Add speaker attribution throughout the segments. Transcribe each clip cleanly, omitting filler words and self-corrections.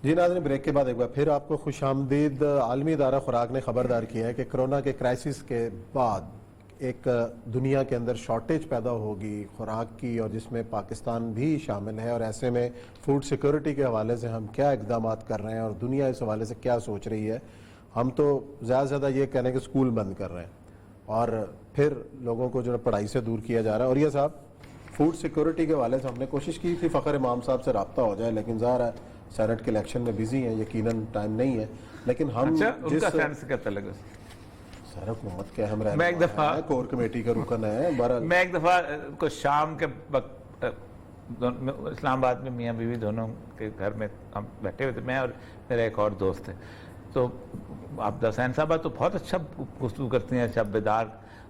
Speaker 1: جی ناظرین، بریک کے بعد ایک بار پھر آپ کو خوش آمدید۔ عالمی ادارہ خوراک نے خبردار کیا ہے کہ کرونا کے کرائسس کے بعد ایک دنیا کے اندر شارٹیج پیدا ہوگی خوراک کی، اور جس میں پاکستان بھی شامل ہے، اور ایسے میں فوڈ سیکورٹی کے حوالے سے ہم کیا اقدامات کر رہے ہیں اور دنیا اس حوالے سے کیا سوچ رہی ہے۔ ہم تو زیادہ سے زیادہ یہ کہنے کہ اسکول بند کر رہے ہیں اور پھر لوگوں کو جو ہے پڑھائی سے دور کیا جا رہا ہے۔ اور یہ صاحب فوڈ سیکورٹی کے حوالے سے ہم نے کوشش کی تھی فخر امام صاحب سے رابطہ ہو جائے، لیکن ظاہر ہے سینٹ کے الیکشن میں بزی ہیں، یقیناً ٹائم نہیں ہے، لیکن ہم
Speaker 2: ان کا سینٹ سے کیا تعلق ہے؟
Speaker 1: سارا حکومت کے ہم رہنما ہیں، کور کمیٹی کا رکن ہے۔
Speaker 2: میں ایک دفعہ کو شام کے وقت اسلام آباد میں میاں بیوی دونوں کے گھر میں ہم بیٹھے ہوئے تھے، میں اور میرا ایک اور دوست ہے، تو عبد الحسین صاحبہ تو بہت اچھا گفتگو کرتی ہیں، اچھا بیدار،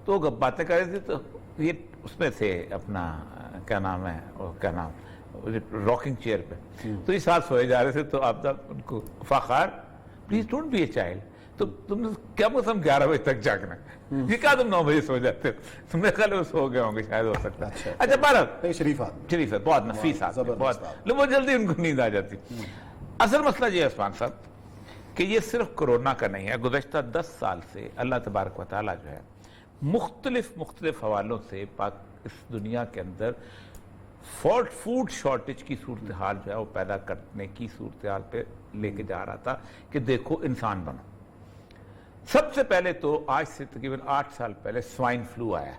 Speaker 2: تو باتیں کر رہے تھے، تو یہ اس میں تھے اپنا کیا نام ہے، کیا نام راکنگ چیئر پہ، تو اس ساتھ سوئے جا رہے تھے، تو آپ ان کو فخر please don't be a child, تو تم نے کیا موسم 11 بجے تک جاگنا ہے، یہ کہا تم 9 بجے سو جاتے ہو، تم نے خیال وہ سو گئے ہوں گے شاید، ہو سکتا ہے۔ اچھا بارہ شریف بہت نفیس آدمی، بہت بہت جلدی ان کو نیند آ جاتی۔ اصل مسئلہ یہ ہے عثمان صاحب کہ یہ صرف کرونا کا نہیں ہے، گزشتہ 10 سال سے اللہ تبارک و تعالیٰ جو ہے مختلف حوالوں سے اس دنیا کے اندر فوڈ شارٹیج کی صورتحال جو ہے وہ پیدا کرنے کی صورتحال پہ لے کے جا رہا تھا کہ دیکھو انسان بنو۔ سب سے پہلے تو آج سے تقریباً 8 سال پہلے سوائن فلو آیا،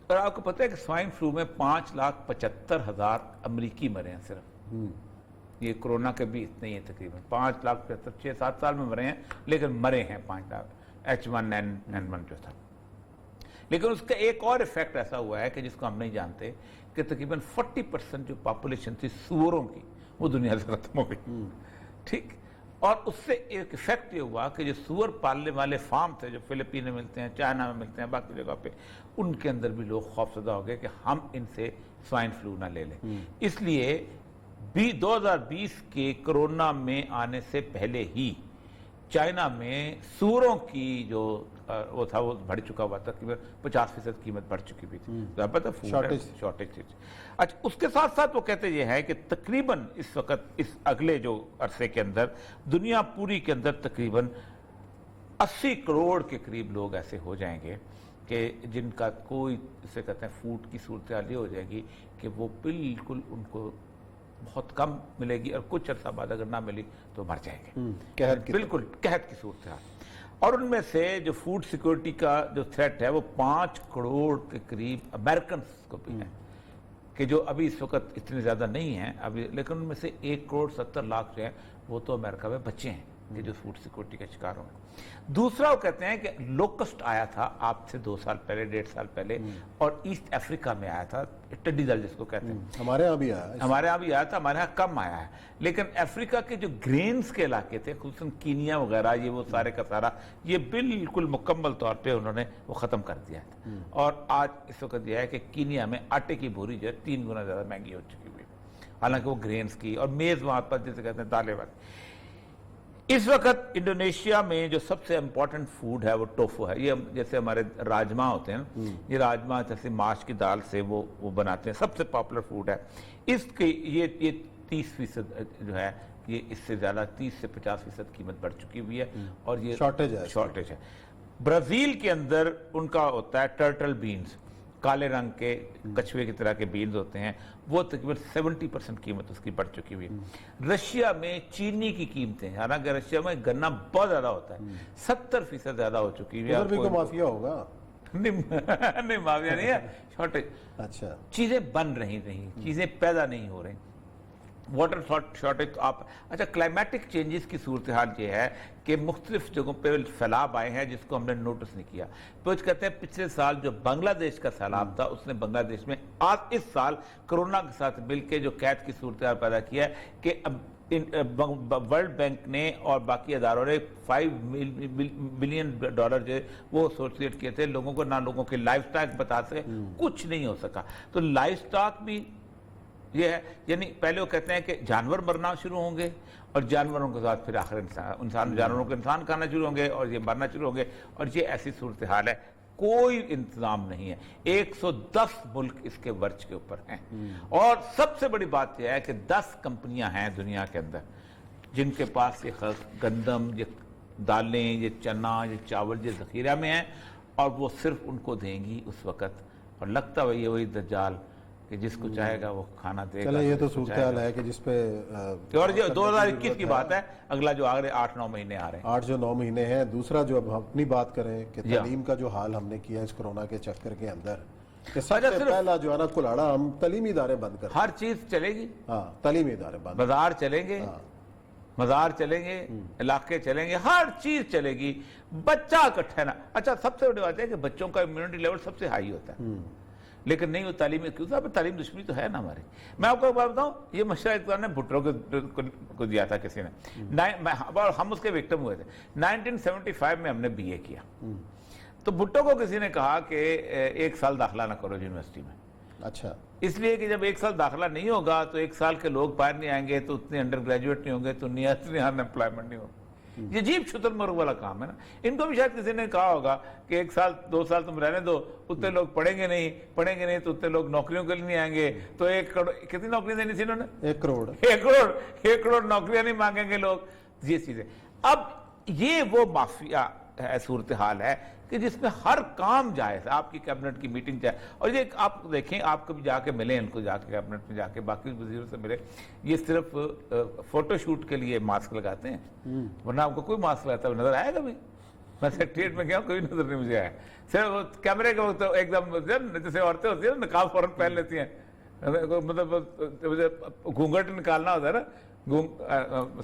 Speaker 2: اور آپ کو پتہ ہے کہ سوائن فلو میں 5,75,000 امریکی مرے ہیں صرف، یہ کرونا کے بھی اتنے ہی ہیں، تقریباً 5,75,000 6-7 سال میں مرے ہیں، لیکن مرے ہیں 5 لاکھ H1N1 جو تھا۔ لیکن اس کا ایک اور ایفیکٹ ایسا ہوا ہے کہ جس کو ہم نہیں جانتے، کہ تقریباً 40% جو پاپولیشن تھی سوروں کی وہ دنیا سے ختم ہو گئی، ٹھیک، اور اس سے ایک ایفیکٹ یہ ہوا کہ جو سور پالنے والے فارم تھے جو فلپین میں ملتے ہیں، چائنا میں ملتے ہیں، باقی جگہ پہ، ان کے اندر بھی لوگ خوفزدہ ہو گئے کہ ہم ان سے سوائن فلو نہ لے لیں۔ اس لیے 2020 کے کرونا میں آنے سے پہلے ہی چائنا میں سوروں کی جو وہ تھا وہ بڑھ چکا ہوا تھا، تقریباً 50% قیمت بڑھ چکی بھی تھی، پتہ شارٹیج تھی۔ اچھا، اس کے ساتھ ساتھ وہ کہتے یہ ہے کہ تقریباً اس وقت اس اگلے جو عرصے کے اندر دنیا پوری کے اندر تقریباً 80 کروڑ کے قریب لوگ ایسے ہو جائیں گے کہ جن کا کوئی اسے کہتے ہیں فوڈ کی صورتحال یہ ہو جائے گی کہ وہ بالکل ان کو بہت کم ملے گی، اور کچھ عرصہ بعد اگر نہ ملی تو مر جائیں گے، بالکل قحط کی صورتحال۔ اور ان میں سے جو فوڈ سیکورٹی کا جو تھریٹ ہے وہ 5 کروڑ کے قریب امریکنز کو بھی ہے، کہ جو ابھی اس وقت اتنے زیادہ نہیں ہیں ابھی، لیکن ان میں سے 1,70,00,000 جو ہیں وہ تو امریکہ میں بچے ہیں کہ جو فوڈ سیکورٹی کا شکار ہوں گے۔ دوسرا وہ کہتے ہیں کہ لوکسٹ آیا تھا آپ سے 2 سال پہلے 1.5 سال پہلے، اور ایسٹ افریقہ میں آیا تھا، ٹڈی دل جس کو کہتے ہیں،
Speaker 1: ہمارے ہاں بھی آیا
Speaker 2: تھا، ہمارے ہاں کم آیا ہے، لیکن افریقہ کے جو گرینز کے علاقے تھے، خصوصاً کینیا وغیرہ، یہ وہ سارے کا سارا یہ بالکل مکمل طور پہ انہوں نے وہ ختم کر دیا ہے، اور آج اس وقت یہ ہے کہ کینیا میں آٹے کی بوری جو ہے 3 گنا زیادہ مہنگی ہو چکی ہوئی، حالانکہ وہ گرینز کی، اور میز وہاں پر جسے کہتے ہیں دالیں والی۔ اس وقت انڈونیشیا میں جو سب سے امپورٹنٹ فوڈ ہے وہ ٹوفو ہے، یہ جیسے ہمارے راجما ہوتے ہیں، یہ راجما جیسے ماش کی دال سے وہ بناتے ہیں، سب سے پاپولر فوڈ ہے۔ اس کی یہ 30% جو ہے یہ اس سے زیادہ 30 سے 50% قیمت بڑھ چکی ہوئی ہے، اور یہ شارٹیج ہے۔ برازیل کے اندر ان کا ہوتا ہے ٹرٹل بینز، کالے رنگ کے کچھوے کی طرح کے بینز ہوتے ہیں، وہ تقریباً 70% قیمت اس کی بڑھ چکی ہوئی ہے۔ رشیا میں چینی کی قیمتیں، حالانکہ رشیا میں گنا بہت زیادہ ہوتا ہے، 70% زیادہ ہو چکی ہوئی ہے۔
Speaker 1: ادھر بھی کوئی مافیا ہوگا؟
Speaker 2: نہیں، مافیا نہیں ہے، شارٹیج،
Speaker 1: اچھا،
Speaker 2: چیزیں بن رہی چیزیں پیدا نہیں ہو رہی، واٹر شارٹیج۔ اچھا، کلائمیٹک چینجز کی صورتحال یہ ہے کہ مختلف جگہوں پہ سیلاب آئے ہیں جس کو ہم نے نوٹس نہیں کیا، کچھ کہتے ہیں پچھلے سال جو بنگلہ دیش کا سیلاب تھا اس نے بنگلہ دیش میں آج اس سال کرونا کے ساتھ مل کے جو قحط کی صورتحال پیدا کیا ہے کہ ورلڈ بینک نے اور باقی اداروں نے $5 بلین جو وہ ایسوسیٹ کیے تھے لوگوں کو، نہ لوگوں کے لائف سٹائل بتا سکے، کچھ نہیں ہو سکا۔ تو لائف سٹاک بھی یہ ہے، یعنی پہلے وہ کہتے ہیں کہ جانور مرنا شروع ہوں گے، اور جانوروں کے ساتھ پھر آخر انسان جانوروں کو انسان کھانا شروع ہوں گے، اور یہ مرنا شروع ہوں گے، اور یہ ایسی صورتحال ہے۔ کوئی انتظام نہیں ہے. 110 ملک اس کے ورچ کے اوپر ہیں. اور سب سے بڑی بات یہ ہے کہ 10 کمپنیاں ہیں دنیا کے اندر جن کے پاس یہ گندم، یہ دالیں، یہ چنا، یہ چاول، یہ ذخیرہ میں ہیں، اور وہ صرف ان کو دیں گی اس وقت. اور لگتا ہے یہ وہی دجال کہ جس کو چاہے گا وہ کھانا دے گا.
Speaker 1: چلیں یہ تو صورتحال ہے کہ جس پہ
Speaker 2: اور یہ 2021 کی بات ہے، اگلا جو آگے 8-9 مہینے آ رہے ہیں.
Speaker 1: 8-9 مہینے ہیں. دوسرا جو اب ہم اپنی بات کریں کہ تعلیم کا جو حال ہم نے کیا اس کورونا کے چکر کے اندر، کہ سب سے پہلا جو ہے نا کلاڑا ہم تعلیمی ادارے بند کر.
Speaker 2: ہر چیز چلے گی.
Speaker 1: ہاں تعلیمی ادارے بند.
Speaker 2: بازار چلیں گے، مزار چلیں گے، علاقے چلیں گے، ہر چیز چلے گی. بچہ اکٹھا نا. اچھا سب سے بڑی بات ہے کہ بچوں کا امیونٹی لیول سب سے ہائی ہوتا ہے، لیکن نہیں وہ تعلیم کیوں صاحب تعلیم دشمنی تو ہے نا ہماری. میں آپ کو ایک بات بتاؤں، یہ مشورہ ایک نے بھٹو کو دیا تھا کسی نے، ہم اس کے وکٹم ہوئے تھے. 1975 میں ہم نے بی اے کیا تو بھٹو کو کسی نے کہا کہ 1 سال داخلہ نہ کرو یونیورسٹی میں.
Speaker 1: اچھا.
Speaker 2: اس لیے کہ جب 1 سال داخلہ نہیں ہوگا تو 1 سال کے لوگ باہر نہیں آئیں گے، تو اتنے انڈر گریجویٹ نہیں ہوں گے، تو ان امپلائمنٹ نہیں ہوگا. یہ عجیب شتر مرغ والا کام ہے نا. ان کو بھی شاید کسی نے کہا ہوگا کہ 1 سال 2 سال تم رہنے دو، اتنے لوگ پڑھیں گے نہیں تو اتنے لوگ نوکریوں کے لیے نہیں آئیں گے، تو 1 کروڑ کتنی نوکری دینی تھی انہوں نے؟ 1 کروڑ نوکریاں نہیں مانگیں گے لوگ. یہ چیزیں اب یہ وہ مافیا ہے، صورتحال ہے کہ جس میں ہر کام جائز ہے. آپ کی کیبنٹ کی میٹنگ جائے، اور یہ آپ دیکھیں، آپ کبھی جا کے ملیں ان کو، جا کے کیبنٹ میں جا کے باقی وزیروں سے ملے، یہ صرف فوٹو شوٹ کے لیے ماسک لگاتے ہیں، ورنہ آپ کو کوئی ماسک لگاتا ہے نظر آئے گا بھی؟ میں سیکریٹریٹ میں گیا کوئی نظر نہیں مجھے آیا. صرف کیمرے کے وقت ایک دم جیسے عورتیں ہوتی ہیں نا نقاب فوراً پہن لیتی ہیں، مطلب گھونگھٹ نکالنا ہوتا ہے نا،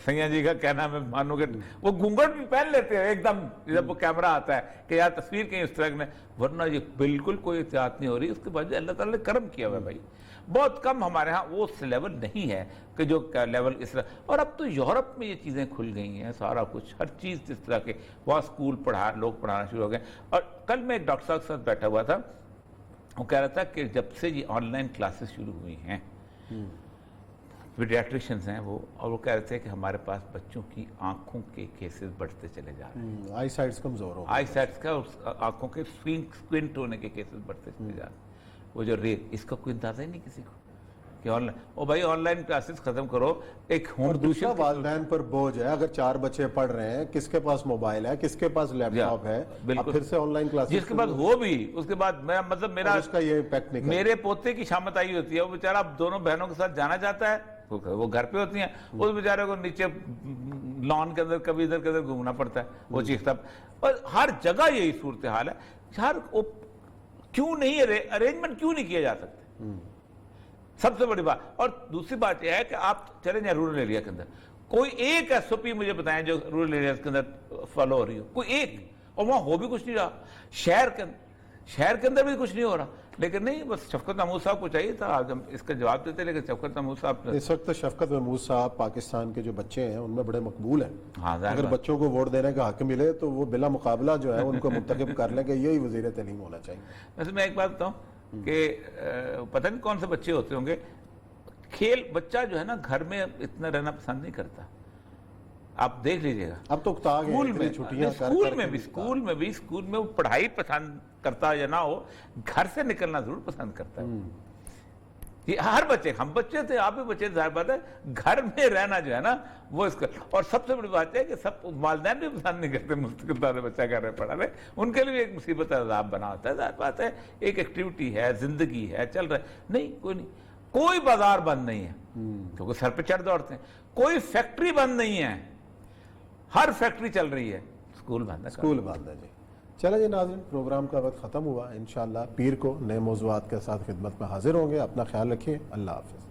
Speaker 2: سیاں جی کا کہنا میں مانوں کہ وہ گھونگھٹ بھی پہن لیتے ہیں ایک دم جب وہ کیمرہ آتا ہے کہ یار تصویر کہیں اس طرح میں، ورنہ یہ بالکل کوئی احتیاط نہیں ہو رہی. اس کے بعد اللہ تعالیٰ نے کرم کیا ہوا ہے بھائی. بہت کم ہمارے ہاں وہ لیول نہیں ہے کہ جو لیول اس طرح. اور اب تو یورپ میں یہ چیزیں کھل گئی ہیں، سارا کچھ ہر چیز اس طرح کے وہاں اسکول لوگ پڑھانا شروع ہو گئے. اور کل میں ایک ڈاکٹر صاحب کے ساتھ بیٹھا ہوا تھا، وہ کہہ رہا تھا کہ جب سے یہ آن لائن کلاسز شروع ہوئی ہیں، پیڈیاٹریشینز ہیں وہ، اور وہ کہہ رہے تھے کہ ہمارے پاس بچوں کی آنکھوں کے کیسز بڑھتے چلے جا رہے ہیں.
Speaker 1: آئی سائٹس کمزور ہو،
Speaker 2: آئی سائٹس کا آنکھوں کے اسکوینٹ ہونے کے کیسز بڑھتے چلے جا رہے ہیں. وہ جو اس کا کوئی اندازہ ہی نہیں کسی کو کہ آن لائن. او بھائی آن لائن کلاسز ختم کرو. ایک ہوم
Speaker 1: دوسرا والدین پر بوجھ ہے. اگر 4 بچے پڑھ رہے ہیں، کس کے پاس موبائل ہے، کس کے پاس لیپ ٹاپ ہے، اب پھر سے آن لائن کلاسز
Speaker 2: جس کے بعد ہو بھی، اس کے بعد مطلب میرا
Speaker 1: اس کا یہ امپیکٹ نہیں.
Speaker 2: میرے پوتے کی شامت آئی ہوتی ہے، وہ بیچارہ دونوں بہنوں کے ساتھ جانا چاہتا ہے، وہ گھر پہ ہوتی ہیں، اس بیچارے کو نیچے لان کے اندر کبھی ادھر کدھر گھومنا پڑتا ہے، وہ چیختا. اور ہر جگہ یہی صورتحال ہے. کیوں نہیں ارینجمنٹ کیوں نہیں کیے جا سکتے؟ سب سے بڑی بات. اور دوسری بات یہ ہے کہ آپ چلیں جائیں رورل ایریا کے اندر، کوئی ایک ایس او پی مجھے بتائیں جو رورل ایریاز کے اندر فالو ہو رہی ہو، کوئی ایک. اور وہاں ہو بھی کچھ نہیں رہا. شہر کے اندر بھی کچھ نہیں ہو رہا. لیکن نہیں، بس شفقت محمود صاحب کو چاہیے تھا آج ہم اس کا جواب دیتے، لیکن شفقت محمود صاحب
Speaker 1: اس وقت شفقت محمود صاحب پاکستان کے جو بچے ہیں ان میں بڑے مقبول ہیں.
Speaker 2: ہاں،
Speaker 1: اگر بچوں کو ووٹ دینے کا حق ملے تو وہ بلا مقابلہ جو ہے ان کو منتخب کر لیں کہ یہی وزیر تعلیم ہونا چاہیے.
Speaker 2: ویسے میں ایک بات بتاؤں کہ پتہ نہیں کون سے بچے ہوتے ہوں گے، بچہ جو ہے نا گھر میں اتنا رہنا پسند نہیں کرتا. آپ دیکھ لیجئے گا
Speaker 1: اب تو
Speaker 2: اسکول میں وہ پڑھائی پسند کرتا یا نہ ہو، گھر سے نکلنا ضرور پسند کرتا ہے. یہ ہر بچے، ہم بچے تھے، آپ بھی بچے تھے، ظاہر بات ہے گھر میں رہنا جو ہے نا وہ اس کا. اور سب سے بڑی بات ہے کہ سب والدین بھی پسند نہیں کرتے مستقل بچہ گھر میں پڑھا رہے، ان کے لیے بھی ایک مصیبت عذاب بنا ہوتا ہے. ظاہر بات ہے ایک ایکٹیویٹی ہے، زندگی ہے، چل رہا ہے. نہیں، کوئی نہیں، کوئی بازار بند نہیں ہے کیونکہ سر پہ چڑھ دوڑتے ہیں. کوئی فیکٹری بند نہیں ہے، ہر فیکٹری چل رہی ہے. اسکول بند
Speaker 1: ہے. جی چلیں جی ناظرین، پروگرام کا وقت ختم ہوا. انشاءاللہ پیر کو نئے موضوعات کے ساتھ خدمت میں حاضر ہوں گے. اپنا خیال رکھیں. اللہ حافظ.